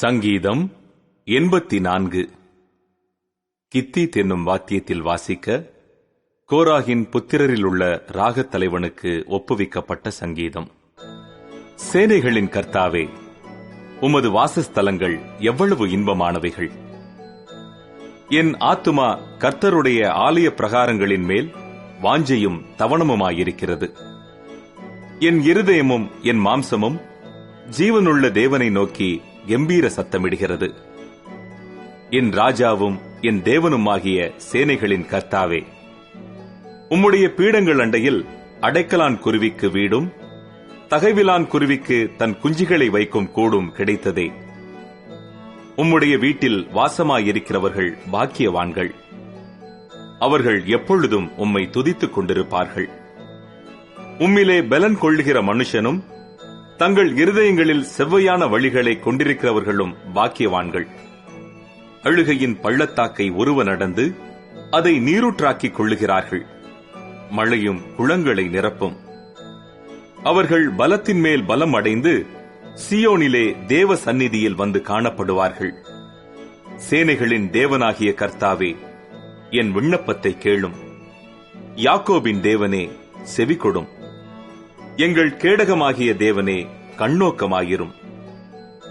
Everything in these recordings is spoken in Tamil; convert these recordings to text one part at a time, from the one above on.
சங்கீதம் 84. கித்தீத் என்னும் வாத்தியத்தில் வாசிக்க கோராகின் புத்திரரில் உள்ள ராகத் தலைவனுக்கு ஒப்புவிக்கப்பட்ட சங்கீதம். சேனைகளின் கர்த்தாவே, உமது வாசஸ்தலங்கள் எவ்வளவு இன்பமானவைகள்! என் ஆத்துமா கர்த்தருடைய ஆலய பிரகாரங்களின் மேல் வாஞ்சையும் தவணமுமாயிருக்கிறது. என் இருதயமும் என் மாம்சமும் ஜீவனுள்ள தேவனை நோக்கி கம்பீர சத்தமிடுகிறது. என் ராஜாவும் என் தேவனுமாகிய சேனைகளின் கர்த்தாவே, உம்முடைய பீடங்கள் அண்டையில் அடைக்கலான் குருவிக்கு வீடும் தகைவிலான் குருவிக்கு தன் குஞ்சுகளை வைக்கும் கூடும் கிடைத்ததே. உம்முடைய வீட்டில் வாசமாயிருக்கிறவர்கள் பாக்கியவான்கள். அவர்கள் எப்பொழுதும் உம்மை துதித்துக் கொண்டிருப்பார்கள். உம்மிலே பலன் கொள்ளுகிற மனுஷனும் தங்கள் இருதயங்களில் செவ்வையான வழிகளை கொண்டிருக்கிறவர்களும் பாக்கியவான்கள். அழுகையின் பள்ளத்தாக்கை உருவ நடந்து அதை நீரூற்றாக்கிக் கொள்ளுகிறார்கள். மழையும் குளங்களை நிரப்பும். அவர்கள் பலத்தின் மேல் பலம் அடைந்து சீயோனிலே தேவ சந்நிதியில் வந்து காணப்படுவார்கள். சேனைகளின் தேவனாகிய கர்த்தாவே, என் விண்ணப்பத்தை கேளும். யாக்கோபின் தேவனே, செவிகொடும். எங்கள் கேடகமாகிய தேவனே, கண்ணோக்கமாயிரும்.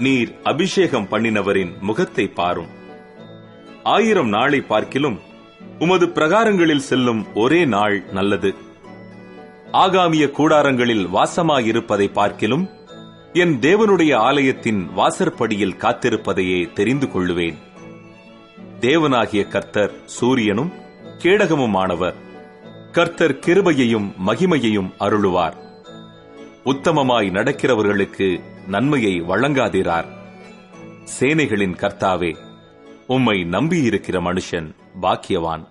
நீர் அபிஷேகம் பண்ணினவரின் முகத்தை பாரும். 1000 நாளை பார்க்கிலும் உமது பிரகாரங்களில் செல்லும் ஒரே நாள் நல்லது. ஆகாமிய கூடாரங்களில் வாசமாயிருப்பதை பார்க்கிலும் என் தேவனுடைய ஆலயத்தின் வாசற்படியில் காத்திருப்பதையே தெரிந்து கொள்ளுவேன். தேவனாகிய கர்த்தர் சூரியனும் கேடகமுமானவர். கர்த்தர் கிருபையையும் மகிமையையும் அருளுவார். உத்தமமாய் நடக்கிறவர்களுக்கு நன்மையை வழங்காதிரார். சேனைகளின் கர்த்தாவே, உம்மை நம்பியிருக்கிற மனுஷன் பாக்கியவான்.